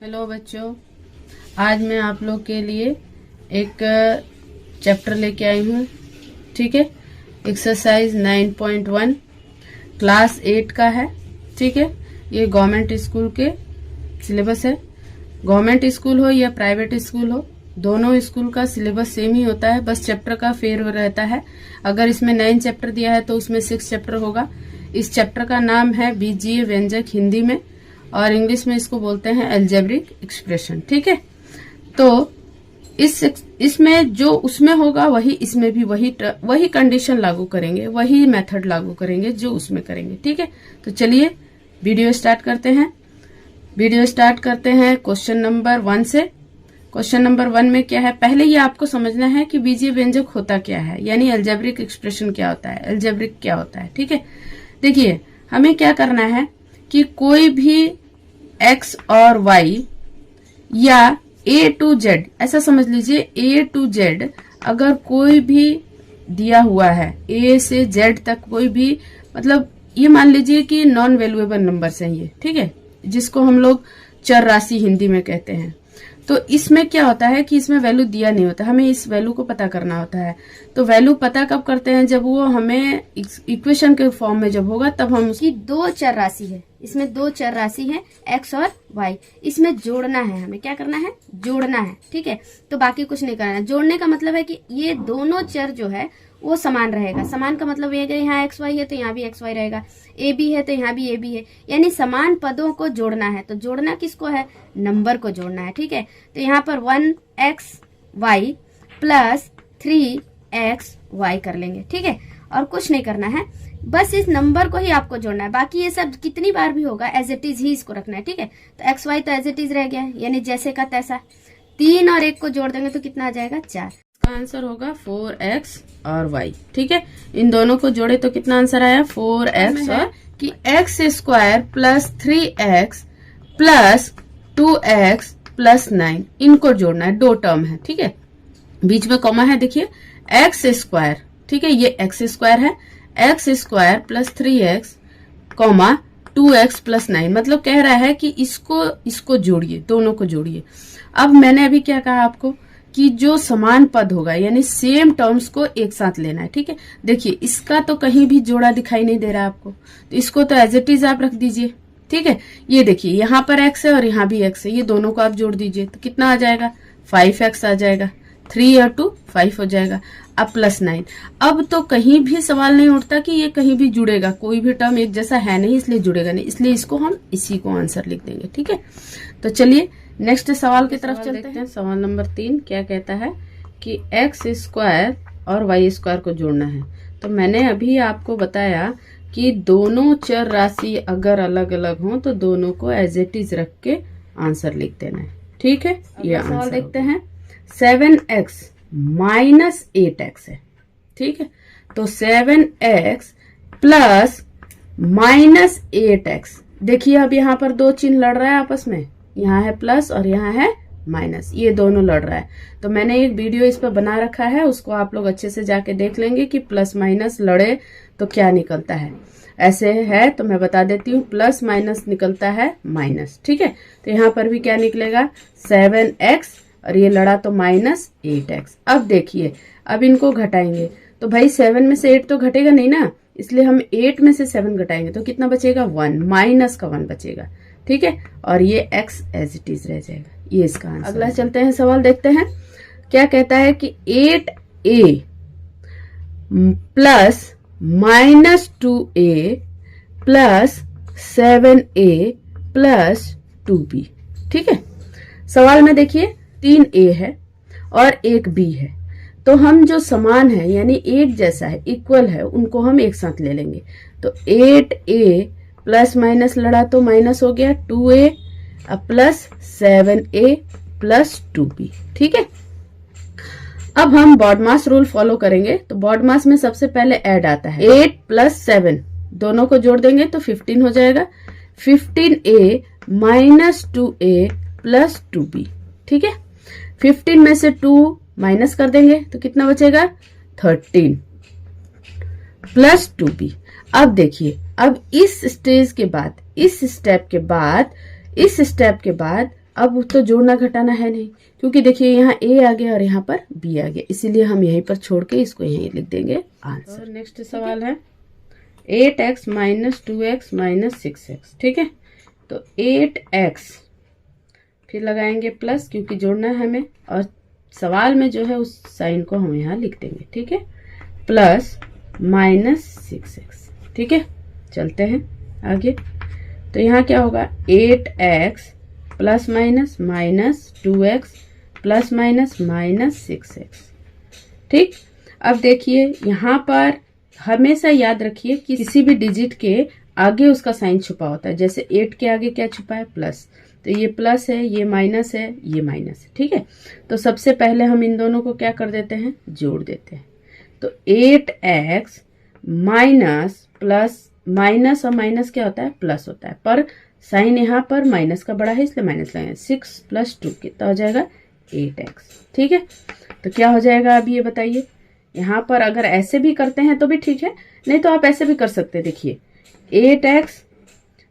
Hello बच्चों, आज मैं आप लोग के लिए एक चैप्टर लेके आई हूँ। ठीक है, एक्सरसाइज 9.1 क्लास 8 का है। ठीक है, ये गवर्नमेंट स्कूल के सिलेबस है। गवर्नमेंट स्कूल हो या प्राइवेट स्कूल हो, दोनों स्कूल का सिलेबस सेम ही होता है, बस चैप्टर का फेर रहता है। अगर इसमें 9 चैप्टर दिया है तो उसमें 6 चैप्टर होगा। इस चैप्टर का नाम है बीजीय व्यंजक हिंदी में, और इंग्लिश में इसको बोलते हैं अलजेब्रिक एक्सप्रेशन। ठीक है, तो इसमें जो उसमें होगा वही इसमें भी वही कंडीशन लागू करेंगे, वही मेथड लागू करेंगे जो उसमें करेंगे। ठीक है, तो चलिए वीडियो स्टार्ट करते हैं क्वेश्चन नंबर 1 से। क्वेश्चन नंबर 1 में क्या है, पहले ये आपको समझना है कि बीजीय व्यंजक होता क्या है, यानी अलजेब्रिक एक्सप्रेशन क्या होता है, अलजेब्रिक क्या होता है। ठीक है, देखिए हमें क्या करना है कि कोई भी x और y या a to z, ऐसा समझ लीजिए a to z, अगर कोई भी दिया हुआ है a से z तक, कोई भी मतलब ये मान लीजिए कि नॉन वैल्यूएबल नंबर्स हैं ये। ठीक है, जिसको हम लोग चर राशि हिंदी में कहते हैं। तो इसमें क्या होता है कि इसमें वैल्यू दिया नहीं होता, हमें इस वैल्यू को पता करना होता है। तो वैल्यू पता कब करते हैं, जब वो हमें इक्वेशन के फॉर्म में जब होगा तब हम उसकी दो चर राशि है, इसमें दो चर राशि है x और y, इसमें जोड़ना है, हमें क्या करना है, जोड़ना है। ठीक है, तो बाकी कुछ नहीं करना है। जोड़ने का मतलब है कि ये दोनों चर जो है वो समान रहेगा। समान का मतलब ये यहाँ एक्स वाई है तो यहाँ भी एक्स वाई रहेगा, ए बी है तो यहाँ भी ए बी है, यानी समान पदों को जोड़ना है। तो जोड़ना किसको है, नंबर को जोड़ना है। ठीक है, तो यहाँ पर 1xy प्लस 3xy कर लेंगे। ठीक है, और कुछ नहीं करना है, बस इस नंबर को ही आपको जोड़ना है। बाकी ये सब कितनी बार भी होगा एज इट इज ही इसको रखना है। ठीक है, तो एक्स वाई तो एज इट इज रह गया, यानी जैसे का तैसा। 3 और 1 को जोड़ देंगे तो कितना आ जाएगा, 4। इसका आंसर होगा 4x और y। ठीक है, इन दोनों को जोड़े तो कितना आंसर आया, 4x और कि x square plus 3x plus 2x plus 9, इनको जोड़ना है। दो टर्म है। ठीक है, बीच में कॉमा है, देखिए x स्क्वायर। ठीक है, ये x स्क्वायर है, x square plus 3x comma 2x plus 9, मतलब कह रहा है कि इसको जोड़िए, दोनों को जोड़िए। अब मैंने अभी क्या कहा आपको कि जो समान पद होगा यानी सेम टर्म्स को एक साथ लेना है। ठीक है, देखिए इसका तो कहीं भी जोड़ा दिखाई नहीं दे रहा आपको, तो इसको तो एज इट इज आप रख दीजिए। ठीक है, ये देखिए यहाँ पर x है और यहाँ भी x है, ये दोनों को आप जोड़ दीजिए तो कितना आ जाएगा, 5x आ जाएगा। 3 और 2 5 हो जाएगा। अब प्लस 9, अब तो कहीं भी सवाल नहीं उठता कि ये कहीं भी जुड़ेगा, कोई भी टर्म एक जैसा है नहीं इसलिए जुड़ेगा नहीं, इसलिए इसको हम इसी को आंसर लिख देंगे। ठीक है, तो चलिए नेक्स्ट सवाल की तरफ चलते हैं। सवाल नंबर 3 क्या कहता है कि x स्क्वायर और y स्क्वायर को जोड़ना है। तो मैंने अभी आपको बताया कि दोनों चर राशि अगर अलग अलग हों तो दोनों को एज इट इज रख के आंसर लिख देना है। ठीक है, ये सवाल देखते हैं। 7x माइनस 8x है। ठीक है, तो 7x प्लस माइनस 8x, देखिए अब यहाँ पर दो चिन्ह लड़ रहा है आपस में, यहाँ है प्लस और यहाँ है माइनस, ये दोनों लड़ रहा है। तो मैंने एक वीडियो इस पर बना रखा है, उसको आप लोग अच्छे से जाके देख लेंगे कि प्लस माइनस लड़े तो क्या निकलता है। ऐसे है तो मैं बता देती हूँ, प्लस माइनस निकलता है माइनस। ठीक है, तो यहाँ पर भी क्या निकलेगा, 7x और ये लड़ा तो माइनस 8x। अब देखिए, अब इनको घटाएंगे तो भाई 7 में से 8 तो घटेगा नहीं ना, इसलिए हम 8 में से 7 घटाएंगे तो कितना बचेगा, 1, माइनस का 1 बचेगा। ठीक है, और ये x एज इट इज रह जाएगा, ये इसका आंसर। अगला चलते हैं, सवाल देखते हैं क्या कहता है कि 8a plus minus 2a plus 7a plus 2b। ठीक है, सवाल में देखिए 3a है और एक b है, तो हम जो समान है यानी एक जैसा है, इक्वल है, उनको हम एक साथ ले लेंगे। तो 8a प्लस माइनस लड़ा तो माइनस हो गया 2a, अब प्लस 7a प्लस 2b। ठीक है, अब हम बॉडमास रूल फॉलो करेंगे। तो बॉडमास में सबसे पहले ऐड आता है, 8 प्लस 7 दोनों को जोड़ देंगे तो 15 हो जाएगा। 15a minus 2a plus 2b। ठीक है, 15 में से 2 माइनस कर देंगे तो कितना बचेगा, 13 प्लस 2b। अब देखिए, अब इस स्टेज के बाद, इस स्टेप के बाद अब तो जोड़ना घटाना है नहीं, क्योंकि देखिए यहाँ ए आ गया और यहाँ पर बी आ गया, इसीलिए हम यहीं पर छोड़ के इसको यहीं लिख देंगे आंसर। नेक्स्ट सवाल है 8x minus 2x minus 6x। ठीक है, तो 8x फिर लगाएंगे प्लस, क्योंकि जोड़ना है हमें, और सवाल में जो है उस साइन को हम यहाँ लिख देंगे। ठीक है, प्लस माइनस 6x। ठीक है, चलते हैं आगे। तो यहाँ क्या होगा 8x plus minus minus 2x plus minus minus 6x। ठीक, अब देखिए यहाँ पर हमेशा याद रखिए कि किसी भी डिजिट के आगे उसका साइन छुपा होता है। जैसे 8 के आगे क्या छुपा है, प्लस, तो ये प्लस है, ये माइनस है, ये माइनस है। ठीक है, तो सबसे पहले हम इन दोनों को क्या कर देते हैं, जोड़ देते हैं। तो 8x माइनस प्लस, माइनस और माइनस क्या होता है, प्लस होता है, पर साइन यहाँ पर माइनस का बड़ा है इसलिए माइनस लगाएंगे। 6 प्लस 2 कितना हो जाएगा 8x। ठीक है, तो क्या हो जाएगा अब ये बताइए। यहाँ पर अगर ऐसे भी करते हैं तो भी ठीक है, नहीं तो आप ऐसे भी कर सकते हैं। देखिए 8x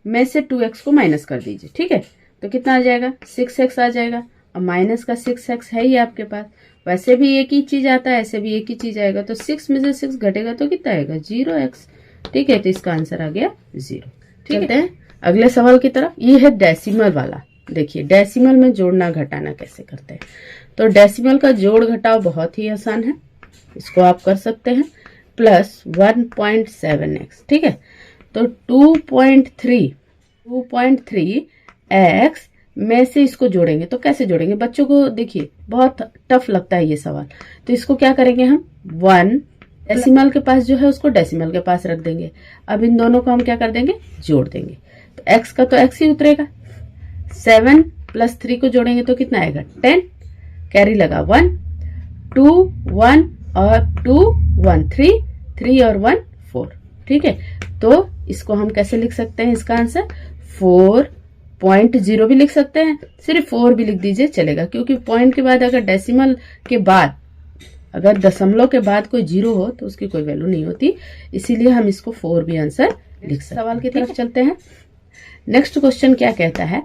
में से 2x को माइनस कर दीजिए। ठीक है, तो कितना आ जाएगा 6x आ जाएगा, और माइनस का 6x है ही आपके पास। वैसे भी एक ही चीज आता है, ऐसे भी एक ही चीज आएगा, तो 6 में से 6 घटेगा तो कितना आएगा 0x। ठीक है, तो इसका आंसर आ गया 0। ठीक है, अगले सवाल की तरफ। ये है डेसिमल वाला। देखिए डेसिमल में जोड़ना घटाना कैसे करते हैं। तो डेसिमल का जोड़ घटाव बहुत ही आसान है, इसको आप कर सकते हैं। Plus 1.7x। ठीक है, तो 2.3x में से इसको जोड़ेंगे। तो कैसे जोड़ेंगे बच्चों को, देखिए बहुत टफ लगता है ये सवाल। तो इसको क्या करेंगे हम, 1 डेसिमल के पास जो है उसको डेसिमल के पास रख देंगे। अब इन दोनों को हम क्या कर देंगे, जोड़ देंगे। तो x का तो x ही उतरेगा। 7 प्लस 3 को जोड़ेंगे तो कितना आएगा 10, कैरी लगा 1, 2 1 और 2 1 3 और 1 4। ठीक है, तो इसको हम कैसे लिख सकते हैं, इसका आंसर 4.0 भी लिख सकते हैं, सिर्फ 4 भी लिख दीजिए चलेगा, क्योंकि पॉइंट के बाद अगर डेसिमल के बाद, अगर दशमलव के बाद कोई 0 हो तो उसकी कोई वैल्यू नहीं होती, इसीलिए हम इसको 4 भी आंसर लिख सकते हैं। सवाल की तरफ चलते हैं। नेक्स्ट क्वेश्चन क्या कहता है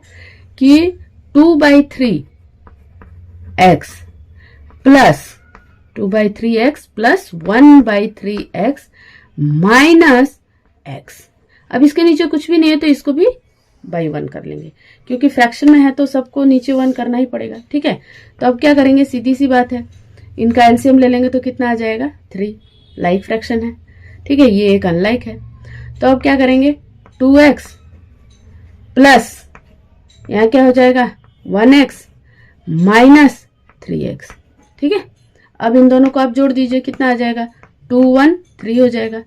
कि 2/3x plus 2/3x plus 1/3x minus x। अब इसके नीचे कुछ भी नहीं है तो इसको भी बाई 1 कर लेंगे, क्योंकि फ्रैक्शन में है तो सबको नीचे 1 करना ही पड़ेगा। ठीक है, तो अब क्या करेंगे, सीधी सी बात है, इनका एलसीएम ले लेंगे तो कितना आ जाएगा 3। लाइक फ्रैक्शन है। ठीक है, ये एक अनलाइक है। तो अब क्या करेंगे 2x प्लस यहाँ क्या हो जाएगा 1x माइनस 3x। ठीक है, अब इन दोनों को आप जोड़ दीजिए, कितना आ जाएगा 2 1 3 हो जाएगा,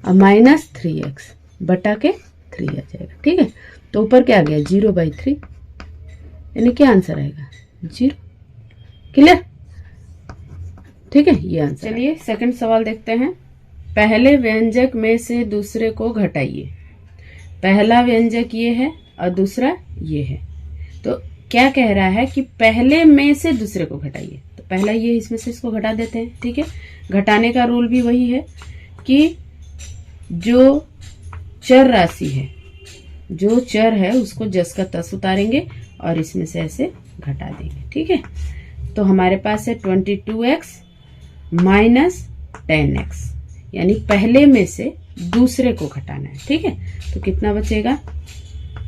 और माइनस 3x बटा के 3 आ जाएगा। ठीक है, तो ऊपर क्या आ गया 0/3, यानी क्या आंसर आएगा 0। क्लियर। ठीक है, ये आंसर। चलिए सेकंड सवाल देखते हैं। पहले व्यंजक में से दूसरे को घटाइए। पहला व्यंजक ये है और दूसरा ये है, तो क्या कह रहा है कि पहले में से दूसरे को घटाइए। तो पहला ये, इसमें से इसको घटा देते हैं। ठीक है, घटाने का रूल भी वही है कि जो चर राशि है, जो चर है उसको जस का तस उतारेंगे और इसमें से ऐसे घटा देंगे। ठीक है, तो हमारे पास है 22x माइनस 10x, यानी पहले में से दूसरे को घटाना है। ठीक है, तो कितना बचेगा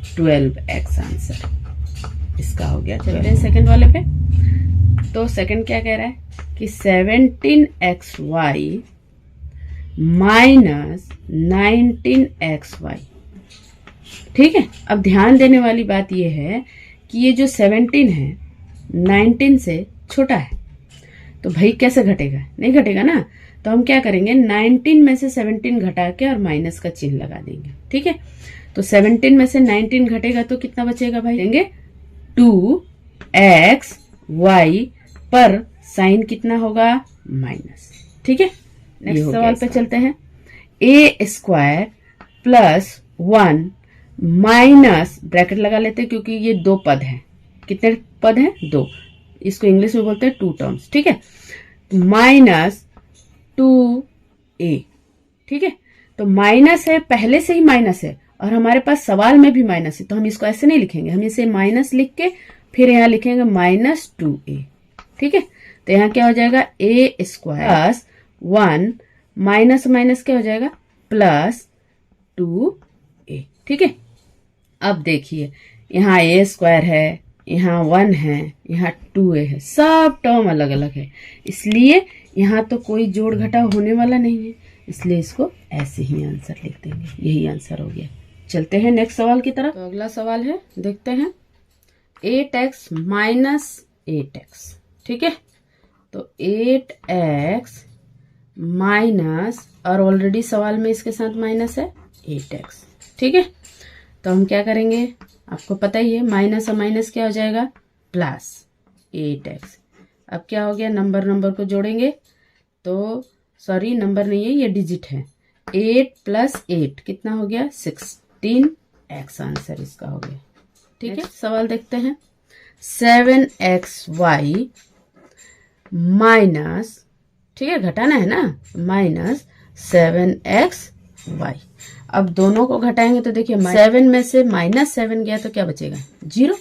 12x आंसर इसका हो गया। चलते हैं सेकंड वाले पे। तो सेकंड क्या कह रहा है कि 17xy माइनस 19xy। ठीक है, अब ध्यान देने वाली बात यह है कि ये जो 17 है 19 से छोटा है, तो भाई कैसे घटेगा, नहीं घटेगा ना। तो हम क्या करेंगे 19 में से 17 घटा के और माइनस का चिन्ह लगा देंगे। ठीक है, तो 17 में से 19 घटेगा तो कितना बचेगा भाई, देंगे 2xy पर साइन कितना होगा माइनस। ठीक है, नेक्स्ट सवाल पे चलते हैं। a² प्लस 1 माइनस, ब्रैकेट लगा लेते हैं क्योंकि ये 2 पद हैं। कितने पद हैं 2, इसको इंग्लिश में बोलते हैं 2 टर्म्स। ठीक है, माइनस 2a। ठीक है, तो माइनस है, पहले से ही माइनस है और हमारे पास सवाल में भी माइनस है, तो हम इसको ऐसे नहीं लिखेंगे, हम इसे माइनस लिख के फिर यहाँ लिखेंगे -2a, ठीक है। तो यहाँ क्या हो जाएगा a square plus 1 minus minus क्या हो जाएगा +2a, ठीक है। अब देखिए यहाँ a स्क्वायर है, यहाँ 1 है, यहाँ 2a है, सब टर्म अलग अलग है, इसलिए यहाँ तो कोई जोड़ घटाव होने वाला नहीं है, इसलिए इसको ऐसे ही आंसर लिख देंगे। यही आंसर हो गया। चलते हैं नेक्स्ट सवाल की तरफ। तो अगला सवाल है, देखते हैं 8x माइनस 8x, ठीक है। तो 8x माइनस, और ऑलरेडी सवाल में इसके साथ माइनस है 8x, ठीक है। तो हम क्या करेंगे, आपको पता ही है माइनस और माइनस क्या हो जाएगा प्लस 8x। अब क्या हो गया, नंबर को जोड़ेंगे तो, सॉरी नंबर नहीं है ये डिजिट है, 8 + 8 कितना हो गया 16x, आंसर इसका हो गया, ठीक है। सवाल देखते हैं 7xy माइनस, ठीक है घटाना है ना, -7xy। अब दोनों को घटाएंगे तो देखिए 7 में से -7 गया तो क्या बचेगा 0,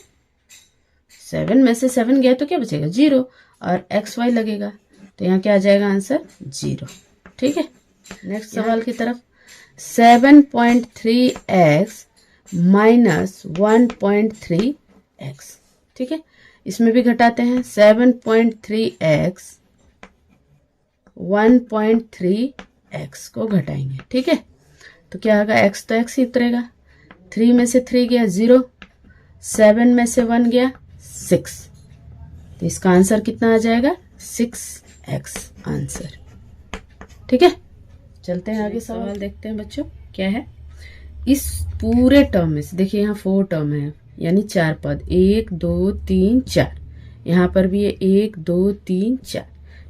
7 में से 7 गया तो क्या बचेगा 0, और xy लगेगा तो यहाँ क्या आ जाएगा आंसर 0, ठीक है। नेक्स्ट सवाल की तरफ 7.3x माइनस 1.3x, ठीक है। इसमें भी घटाते हैं 7.3x 1.3x को घटाएंगे, ठीक है। तो क्या होगा, x तो x ही उतरेगा, 3 में से 3 गया 0, 7 में से 1 गया 6, तो इसका आंसर कितना आ जाएगा 6x आंसर, ठीक है। चलते हैं आगे सवाल देखते हैं बच्चों क्या है। इस पूरे टर्म में से देखिए यहाँ 4 टर्म है, यानी 4 पद, 1 2 3 4, यहाँ पर भी है 1 2 3 4,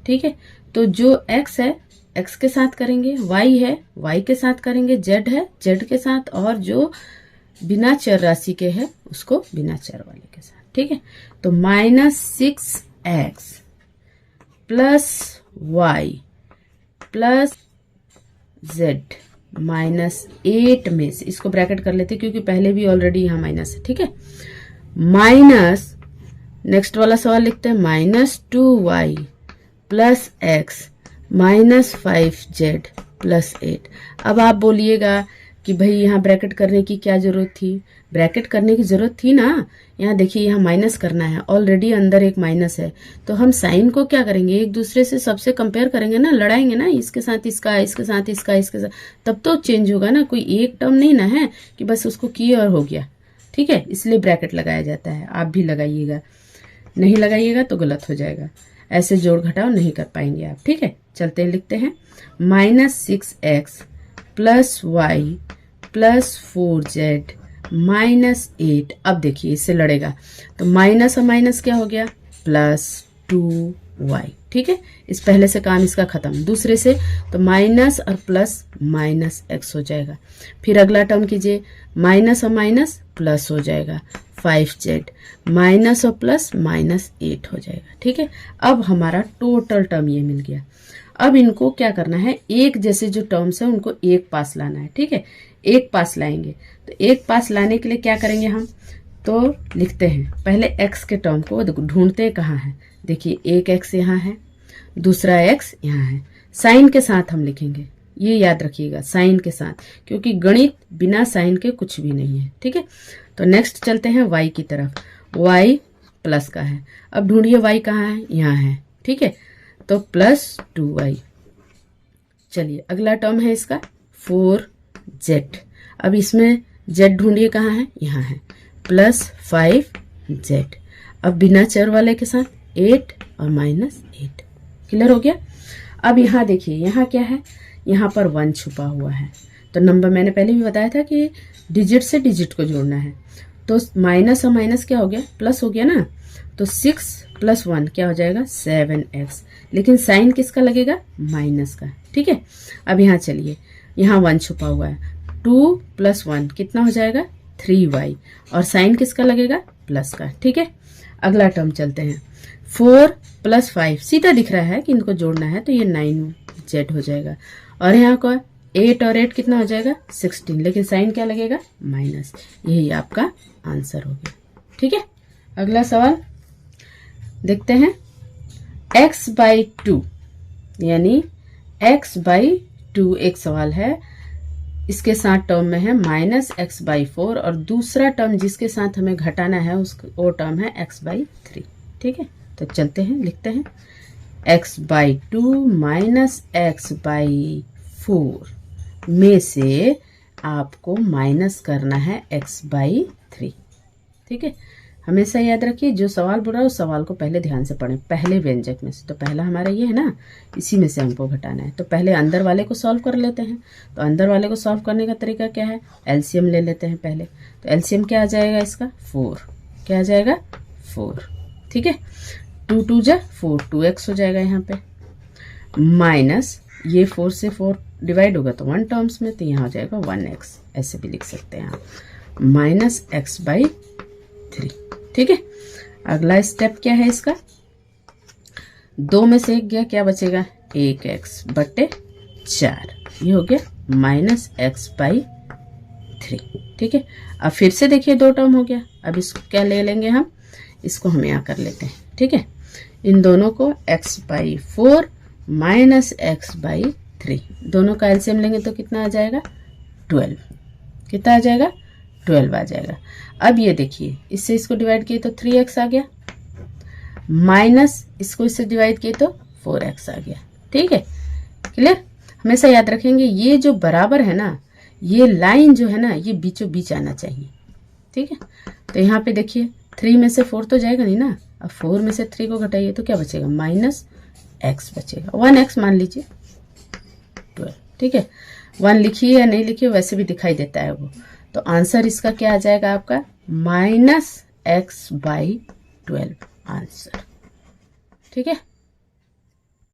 ठीक है। तो जो x है x के साथ करेंगे, y है y के साथ करेंगे, z है z के साथ, और जो बिना चर राशि के है उसको बिना चर वाले के साथ, ठीक है। तो -6x plus y plus z -8 में से, इसको ब्रैकेट कर लेते क्योंकि पहले भी ऑलरेडी यहाँ माइनस है, ठीक है। माइनस, नेक्स्ट वाला सवाल लिखते हैं -2y plus x -5z plus 8। अब आप बोलिएगा कि भाई यहाँ ब्रैकेट करने की क्या जरूरत थी, ब्रैकेट करने की जरूरत थी ना, यहाँ देखिए यहाँ माइनस करना है, ऑलरेडी अंदर एक माइनस है, तो हम साइन को क्या करेंगे, एक दूसरे से सबसे कंपेयर करेंगे ना, लड़ाएंगे ना, इसके साथ इसका, इसके साथ इसका, इसके साथ, तब तो चेंज होगा ना, कोई एक टर्म नहीं ना है कि बस उसको किए और हो गया, ठीक है। इसलिए ब्रैकेट लगाया जाता है, आप भी लगाइएगा, नहीं लगाइएगा तो गलत हो जाएगा, ऐसे जोड़ घटाव नहीं कर पाएंगे आप, ठीक है। चलते हैं लिखते हैं -6x plus y plus 4z -8। अब देखिए इससे लड़ेगा तो माइनस और माइनस क्या हो गया +2y, ठीक है। इस पहले से काम इसका खत्म, दूसरे से तो माइनस और प्लस -x हो जाएगा। फिर अगला टर्म कीजिए, माइनस और माइनस प्लस हो जाएगा 5z, माइनस और प्लस -8 हो जाएगा, ठीक है। अब हमारा टोटल टर्म ये मिल गया। अब इनको क्या करना है, एक जैसे जो टर्म्स है उनको एक पास लाना है, ठीक है। एक पास लाएंगे तो एक पास लाने के लिए क्या करेंगे हम, तो लिखते हैं पहले x के टर्म को ढूंढते हैं कहाँ है, देखिए एक x यहाँ है, दूसरा x यहाँ है, साइन के साथ हम लिखेंगे, ये याद रखिएगा साइन के साथ, क्योंकि गणित बिना साइन के कुछ भी नहीं है, ठीक है। तो नेक्स्ट चलते हैं y की तरफ, y प्लस का है, अब ढूंढिए y कहाँ है, यहाँ है, ठीक है। तो +2y, चलिए अगला टर्म है इसका 4z, अब इसमें z ढूंढिए कहाँ है, यहाँ है, +5z, अब बिना चर वाले के साथ 8 और -8, क्लियर हो गया। अब यहाँ देखिए यहाँ क्या है, यहाँ पर 1 छुपा हुआ है, तो नंबर मैंने पहले भी बताया था कि डिजिट से डिजिट को जोड़ना है, तो माइनस और माइनस क्या हो गया प्लस हो गया ना, तो 6 + 1 क्या हो जाएगा 7x, लेकिन साइन किसका लगेगा माइनस का, ठीक है। अब यहाँ चलिए, यहाँ 1 छुपा हुआ है, 2 + 1 कितना हो जाएगा 3y, और साइन किसका लगेगा प्लस का, ठीक है। अगला टर्म चलते हैं, 4 + 5 सीधा दिख रहा है कि इनको जोड़ना है, तो ये 9z हो जाएगा, और यहाँ को 8 और 8 कितना हो जाएगा 16, लेकिन साइन क्या लगेगा माइनस, यही आपका आंसर हो गया, ठीक है। अगला सवाल देखते हैं। x/2 यानी x/2 एक सवाल है, इसके साथ टर्म में है -x/4 और दूसरा टर्म जिसके साथ हमें घटाना है वो टर्म है x/3। ठीक है, तो चलते हैं, लिखते हैं x/2 माइनस x/4 में से आपको माइनस करना है x/3। ठीक है, हमेशा याद रखिए जो सवाल बोल रहा है उस सवाल को पहले ध्यान से पढ़ें, पहले व्यंजक में से। तो पहला हमारा ये है ना, इसी में से हमको घटाना है। तो पहले अंदर वाले को सॉल्व कर लेते हैं। तो अंदर वाले को सॉल्व करने का तरीका क्या है, एलसीएम ले लेते हैं पहले। तो एलसीएम क्या आ जाएगा इसका, 4। क्या आ जाएगा, 4। ठीक है, 2 2 जा 4, 2x हो जाएगा यहाँ पे, माइनस ये 4 से 4 डिवाइड होगा तो 1 टर्म्स में, तो यहाँ हो जाएगा 1x। ऐसे भी लिख सकते हैं आप, -x/3। ठीक है, अगला स्टेप क्या है इसका, 2 में से 1 गया, क्या बचेगा, 1x/4। ये हो गया -x/3। ठीक है, अब फिर से देखिए 2 टर्म हो गया। अब इसको क्या ले लेंगे हम, इसको हम यहाँ कर लेते हैं। ठीक है, इन दोनों को x/4 माइनस x/3 दोनों का एलसीएम लेंगे तो कितना आ जाएगा, 12। कितना आ जाएगा, 12 आ जाएगा। अब ये देखिए, इससे इसको डिवाइड किए तो 3x आ गया, माइनस इसको इससे डिवाइड किए तो 4x आ गया। ठीक है, क्लियर। हमेशा याद रखेंगे ये जो बराबर है ना, ये लाइन जो है ना, ये बीचों बीच आना चाहिए। ठीक है, तो यहाँ पे देखिए 3 में से 4 तो जाएगा नहीं ना, अब 4 में से 3 को घटाइए तो क्या बचेगा, -x बचेगा, 1x मान लीजिए, 12। ठीक है, 1 लिखिए या नहीं लिखिए वैसे भी दिखाई देता है वो। तो आंसर इसका क्या आ जाएगा आपका, -x/12 आंसर। ठीक है।